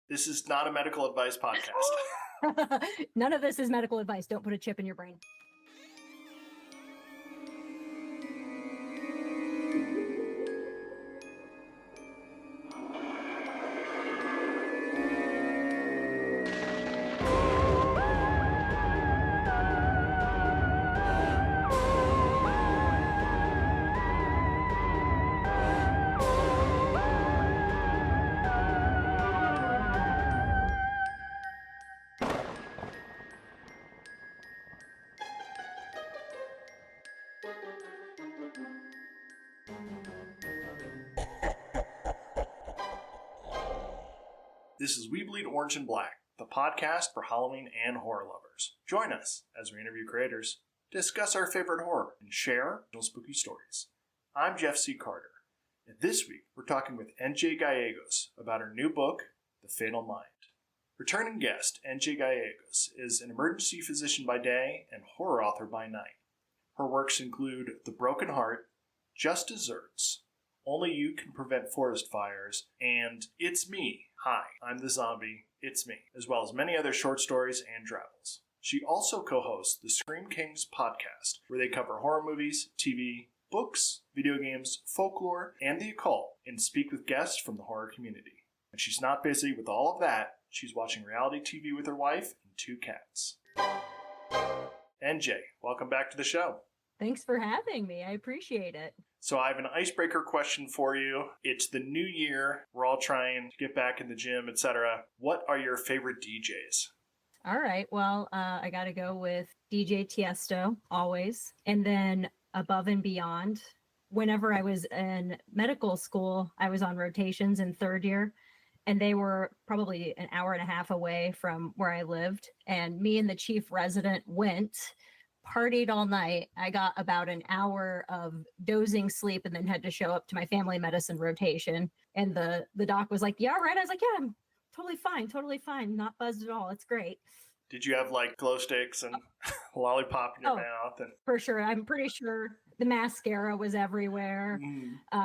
This is not a medical advice podcast. None of this is medical advice. Don't put a chip in your brain. This is We Bleed Orange and Black, the podcast for Halloween and horror lovers. Join us as we interview creators, discuss our favorite horror, and share spooky stories. I'm Jeff C. Carter, and this week we're talking with N.J. Gallegos about her new book, The Fatal Mind. Returning guest N.J. Gallegos is an emergency physician by day and horror author by night. Her works include The Broken Heart, Just Desserts, Only You Can Prevent Forest Fires, and It's Me. Hi, I'm the Zombie, It's Me, as well as many other short stories and travels. She also co-hosts the Scream Kings podcast, where they cover horror movies, TV, books, video games, folklore, and the occult, and speak with guests from the horror community. When she's not busy with all of that, she's watching reality TV with her wife and 2 cats. NJ, welcome back to the show. Thanks for having me. I appreciate it. So I have an icebreaker question for you. It's the new year. We're all trying to get back in the gym, etc. What are your favorite DJs? All right. Well, I got to go with DJ Tiesto, always. And then Above and Beyond. Whenever I was in medical school, I was on rotations in 3rd year. And they were probably an hour and a half away from where I lived. And me and the chief resident went, partied all night. I got about an hour of dozing sleep and then had to show up to my family medicine rotation. And the doc was like, "Yeah, all right." I was like, "Yeah, I'm totally fine. Not buzzed at all. It's great." Did you have like glow sticks and lollipop in your mouth? And for sure. I'm pretty sure the mascara was everywhere.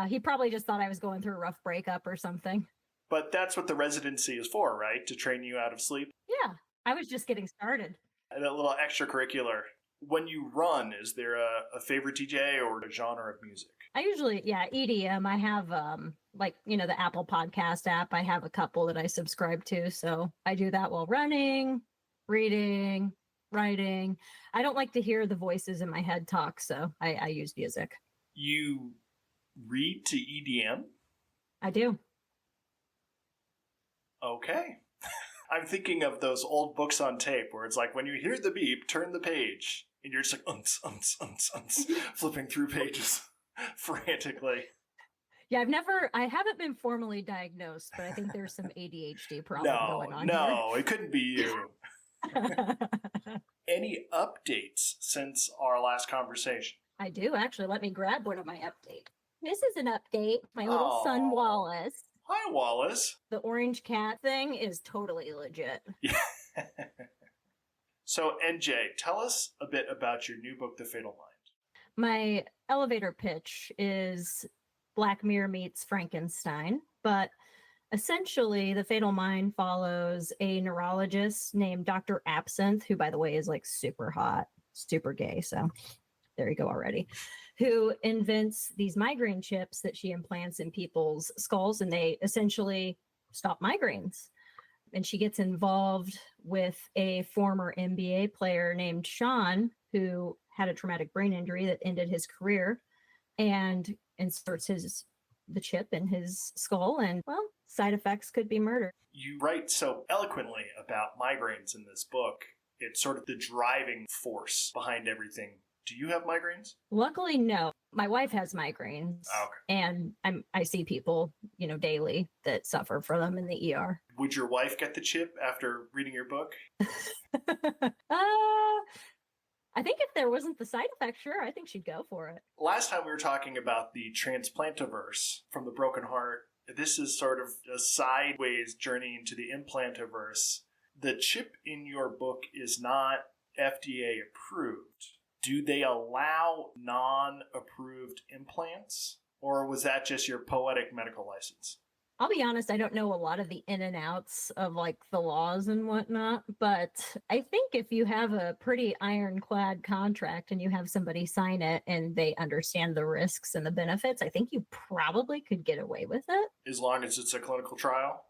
He probably just thought I was going through a rough breakup or something. But that's what the residency is for, right? To train you out of sleep? Yeah, I was just getting started. And a little extracurricular. When you run, is there a favorite DJ or a genre of music? I usually, EDM. I have, the Apple Podcast app. I have a couple that I subscribe to. So I do that while running, reading, writing. I don't like to hear the voices in my head talk, so I use music. You read to EDM? I do. Okay. I'm thinking of those old books on tape where it's like, when you hear the beep, turn the page. And you're just like, flipping through pages frantically. Yeah, I haven't been formally diagnosed, but I think there's some ADHD problem going on. No, it couldn't be you. Any updates since our last conversation? I do, actually. Let me grab one of my updates. This is an update. My little son, Wallace. Hi, Wallace. The orange cat thing is totally legit. Yeah. So, NJ, tell us a bit about your new book, The Fatal Mind. My elevator pitch is Black Mirror meets Frankenstein, but essentially The Fatal Mind follows a neurologist named Dr. Absinthe, who, by the way, is like super hot, super gay, so there you go already, who invents these migraine chips that she implants in people's skulls, and they essentially stop migraines. And she gets involved with a former NBA player named Sean, who had a traumatic brain injury that ended his career, and inserts the chip in his skull. And, well, side effects could be murder. You write so eloquently about migraines in this book. It's sort of the driving force behind everything. Do you have migraines? Luckily, no. My wife has migraines, and I see people, daily that suffer from them in the ER. Would your wife get the chip after reading your book? I think if there wasn't the side effect, sure, I think she'd go for it. Last time we were talking about the transplantiverse from The Broken Heart. This is sort of a sideways journey into the implantiverse. The chip in your book is not FDA approved. Do they allow non-approved implants? Or was that just your poetic medical license? I'll be honest, I don't know a lot of the in and outs of like the laws and whatnot, but I think if you have a pretty ironclad contract and you have somebody sign it and they understand the risks and the benefits, I think you probably could get away with it. As long as it's a clinical trial?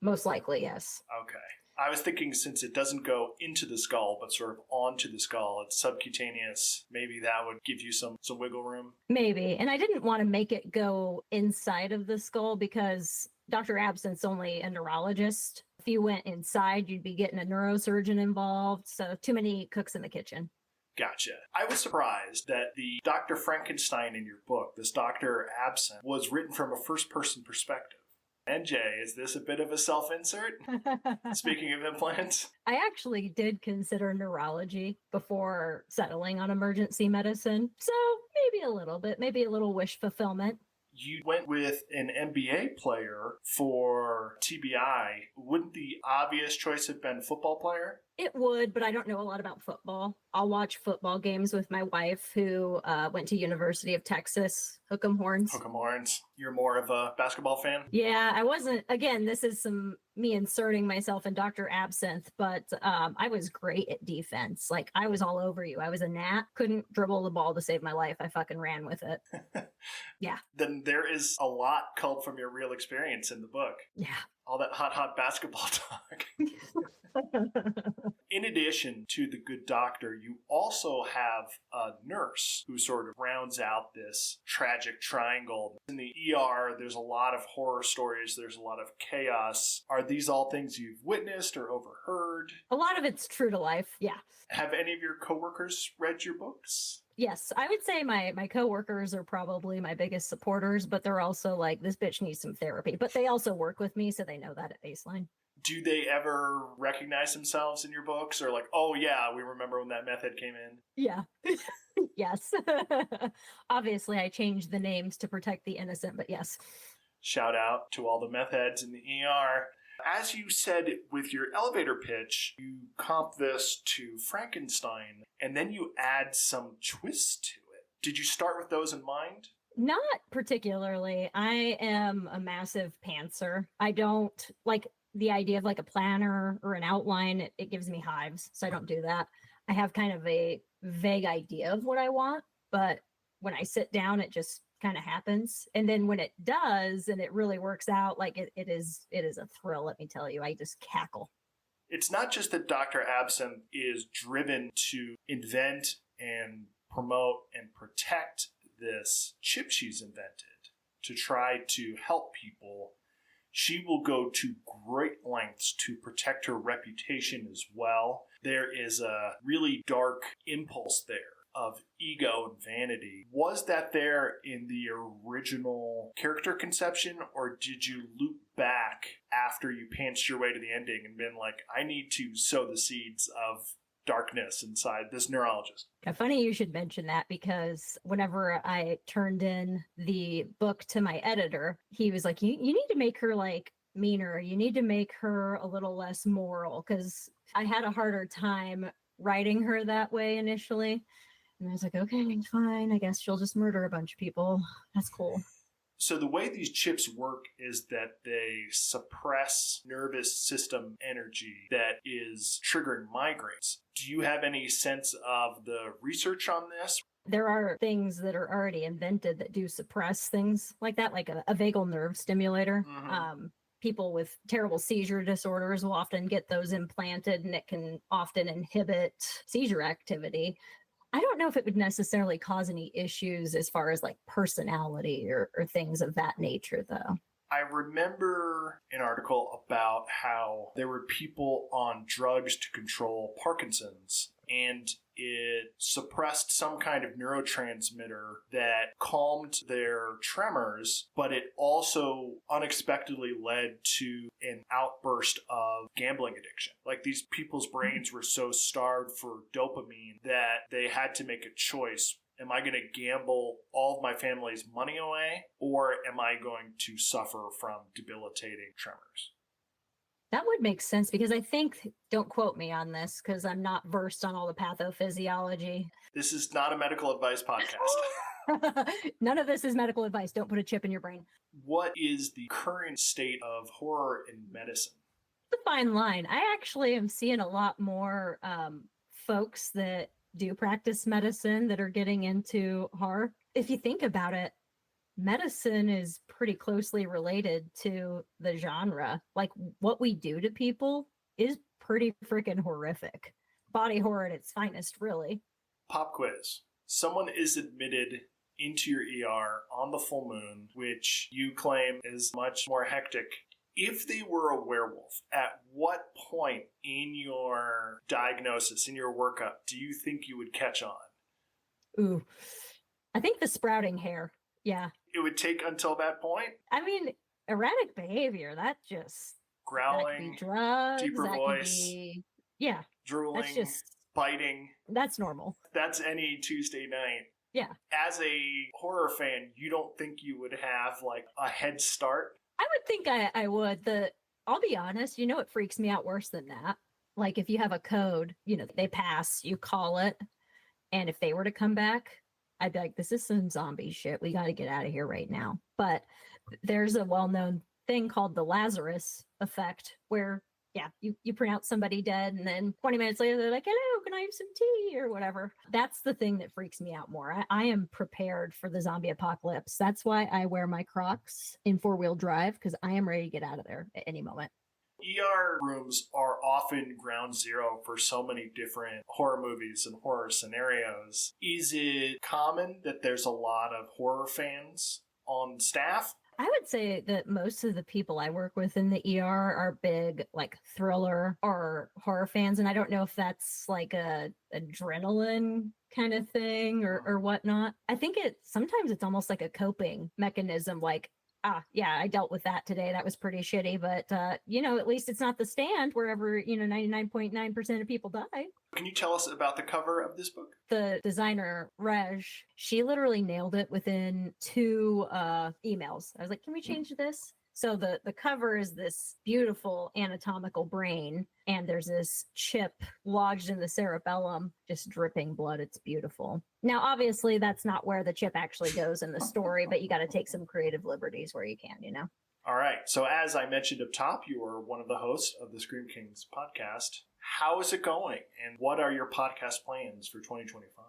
Most likely, yes. Okay. I was thinking since it doesn't go into the skull, but sort of onto the skull, it's subcutaneous, maybe that would give you some wiggle room. Maybe. And I didn't want to make it go inside of the skull because Dr. Absinthe's only a neurologist. If you went inside, you'd be getting a neurosurgeon involved. So too many cooks in the kitchen. Gotcha. I was surprised that the Dr. Frankenstein in your book, this Dr. Absinthe, was written from a first-person perspective. NJ, is this a bit of a self-insert? Speaking of implants? I actually did consider neurology before settling on emergency medicine. So maybe a little bit, maybe a little wish fulfillment. You went with an NBA player for TBI. Wouldn't the obvious choice have been football player? It would, but I don't know a lot about football. I'll watch football games with my wife who went to University of Texas, Hook 'em Horns. Hook 'em Horns. You're more of a basketball fan? Yeah, I wasn't, again, this is me inserting myself in Dr. Absinthe, but I was great at defense. Like, I was all over you. I was a gnat, couldn't dribble the ball to save my life. I fucking ran with it. Yeah. Then there is a lot culled from your real experience in the book. Yeah. All that hot basketball talk. In addition to the good doctor, you also have a nurse who sort of rounds out this tragic triangle. In the ER, there's a lot of horror stories. There's a lot of chaos. Are these all things you've witnessed or overheard? A lot of it's true to life. Yeah. Have any of your coworkers read your books? Yes, I would say my coworkers are probably my biggest supporters, but they're also like, this bitch needs some therapy. But they also work with me, so they know that at baseline. Do they ever recognize themselves in your books or like, oh yeah, we remember when that meth head came in? Yeah. Yes. Obviously, I changed the names to protect the innocent, but yes. Shout out to all the meth heads in the ER. As you said with your elevator pitch, you comp this to Frankenstein, and then you add some twists to it. Did you start with those in mind? Not particularly. I am a massive pantser. I don't like the idea of like a planner or an outline. It gives me hives, so I don't do that. I have kind of a vague idea of what I want, but when I sit down, it just kind of happens. And then when it does and it really works out, like it is a thrill, let me tell you. I just cackle. It's not just that Dr. Absinthe is driven to invent and promote and protect this chip she's invented to try to help people. She will go to great lengths to protect her reputation as well. There is a really dark impulse there of ego and vanity. Was that there in the original character conception, or did you loop back after you pantsed your way to the ending and been like, I need to sow the seeds of darkness inside this neurologist? Funny you should mention that, because whenever I turned in the book to my editor, he was like, you need to make her like meaner. You need to make her a little less moral, because I had a harder time writing her that way initially. And I was like, okay, fine. I guess she'll just murder a bunch of people. That's cool. So the way these chips work is that they suppress nervous system energy that is triggering migraines. Do you have any sense of the research on this? There are things that are already invented that do suppress things like that, like a vagal nerve stimulator. Mm-hmm. People with terrible seizure disorders will often get those implanted, and it can often inhibit seizure activity. I don't know if it would necessarily cause any issues as far as like personality or things of that nature, though. I remember an article about how there were people on drugs to control Parkinson's, and it suppressed some kind of neurotransmitter that calmed their tremors, but it also unexpectedly led to an outburst of gambling addiction. Like, these people's brains were so starved for dopamine that they had to make a choice. Am I going to gamble all of my family's money away, or am I going to suffer from debilitating tremors? That would make sense, because I think, don't quote me on this, because I'm not versed on all the pathophysiology. This is not a medical advice podcast. None of this is medical advice. Don't put a chip in your brain. What is the current state of horror in medicine? It's a fine line. I actually am seeing a lot more folks that do practice medicine that are getting into horror. If you think about it, medicine is pretty closely related to the genre. Like what we do to people is pretty freaking horrific. Body horror at its finest, really. Pop quiz. Someone is admitted into your ER on the full moon, which you claim is much more hectic. If they were a werewolf, at what point in your diagnosis, in your workup, do you think you would catch on? Ooh, I think the sprouting hair. Yeah. It would take until that point? I mean, erratic behavior, that just... Growling, that could be drugs, deeper that voice, could be, yeah, drooling, that's just... biting. That's normal. That's any Tuesday night. Yeah. As a horror fan, you don't think you would have like a head start? I would think I would. I'll be honest, you know what freaks me out worse than that? Like if you have a code, you know, they pass, you call it, and if they were to come back, I'd be like, this is some zombie shit. We got to get out of here right now. But there's a well-known thing called the Lazarus effect where, yeah, you pronounce somebody dead and then 20 minutes later, they're like, hello, can I have some tea or whatever. That's the thing that freaks me out more. I am prepared for the zombie apocalypse. That's why I wear my Crocs in 4-wheel drive, because I am ready to get out of there at any moment. ER rooms are often ground zero for so many different horror movies and horror scenarios. Is it common that there's a lot of horror fans on staff? I would say that most of the people I work with in the ER are big, like thriller or horror fans. And I don't know if that's like a adrenaline kind of thing or whatnot. I think sometimes it's almost like a coping mechanism. Like, yeah, I dealt with that today. That was pretty shitty, but at least it's not The Stand wherever, 99.9% of people die. Can you tell us about the cover of this book? The designer, Rej, she literally nailed it within 2 emails. I was like, can we change this? So the cover is this beautiful anatomical brain, and there's this chip lodged in the cerebellum, just dripping blood. It's beautiful. Now, obviously, that's not where the chip actually goes in the story, but you got to take some creative liberties where you can, All right. So as I mentioned up top, you are one of the hosts of the Scream Kings podcast. How is it going? And what are your podcast plans for 2025?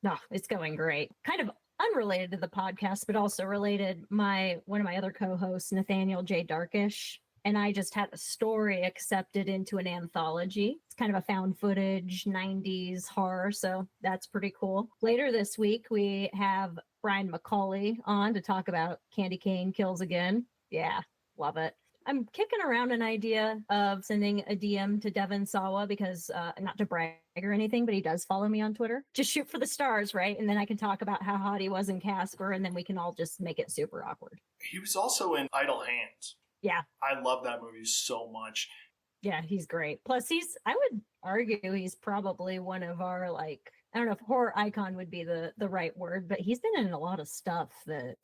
No, it's going great. Kind of unrelated to the podcast, but also related. One of my other co-hosts, Nathaniel J. Darkish, and I just had a story accepted into an anthology. It's kind of a found footage 90s horror, so that's pretty cool. Later this week, we have Brian McCauley on to talk about Candy Cane Kills Again. Yeah, love it. I'm kicking around an idea of sending a DM to Devin Sawa because, not to brag or anything, but he does follow me on Twitter. Just shoot for the stars, right? And then I can talk about how hot he was in Casper, and then we can all just make it super awkward. He was also in Idle Hands. Yeah. I love that movie so much. Yeah, he's great. Plus, I would argue he's probably one of our, I don't know if horror icon would be the right word, but he's been in a lot of stuff that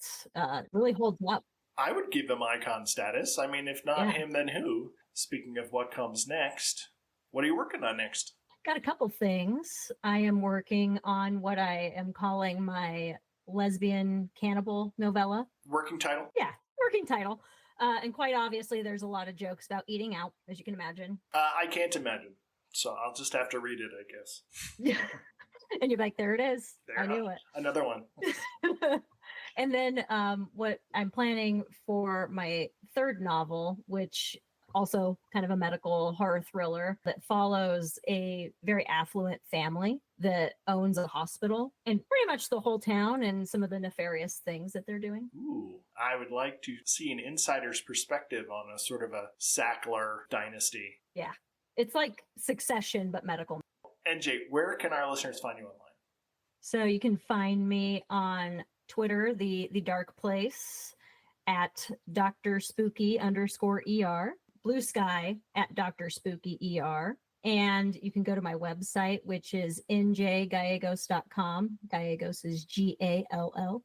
really holds up. I would give him icon status. I mean, if not him, then who? Speaking of what comes next, what are you working on next? Got a couple things. I am working on what I am calling my lesbian cannibal novella. Working title? Yeah, working title. And quite obviously, there's a lot of jokes about eating out, as you can imagine. I can't imagine. So I'll just have to read it, I guess. Yeah. And you're like, there it is. I knew it. Another one. And then what I'm planning for my 3rd novel, which also kind of a medical horror thriller that follows a very affluent family that owns a hospital and pretty much the whole town and some of the nefarious things that they're doing. Ooh, I would like to see an insider's perspective on a sort of a Sackler dynasty. Yeah, it's like Succession, but medical. NJ, where can our listeners find you online? So you can find me on Twitter, the Dark Place, at Dr. Spooky _ER, Blue Sky at Dr. Spooky ER. And you can go to my website, which is njgallegos.com. Gallegos is GALLEGOS,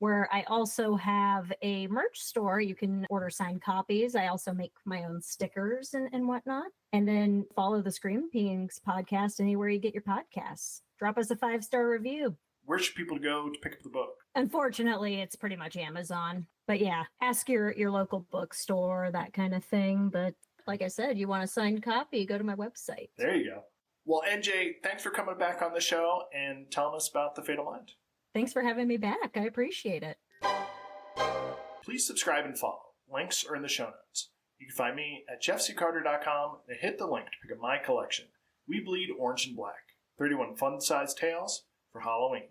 where I also have a merch store. You can order signed copies. I also make my own stickers and whatnot. And then follow the Scream Kings podcast anywhere you get your podcasts. Drop us a 5-star review. where should people go to pick up the book? Unfortunately, it's pretty much Amazon. But yeah, ask your local bookstore, that kind of thing. But like I said, you want a signed copy, go to my website. There you go. Well, NJ, thanks for coming back on the show and telling us about The Fatal Mind. Thanks for having me back. I appreciate it. Please subscribe and follow. Links are in the show notes. You can find me at jeffccarter.com and hit the link to pick up my collection, We Bleed Orange and Black, 31 fun-sized tales for Halloween.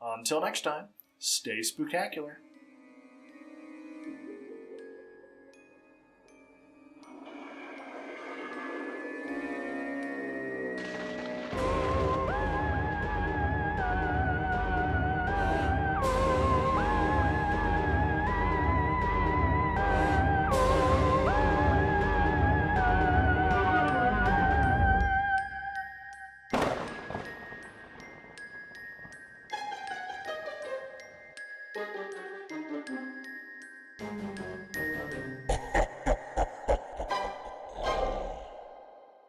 Until next time, stay spooktacular.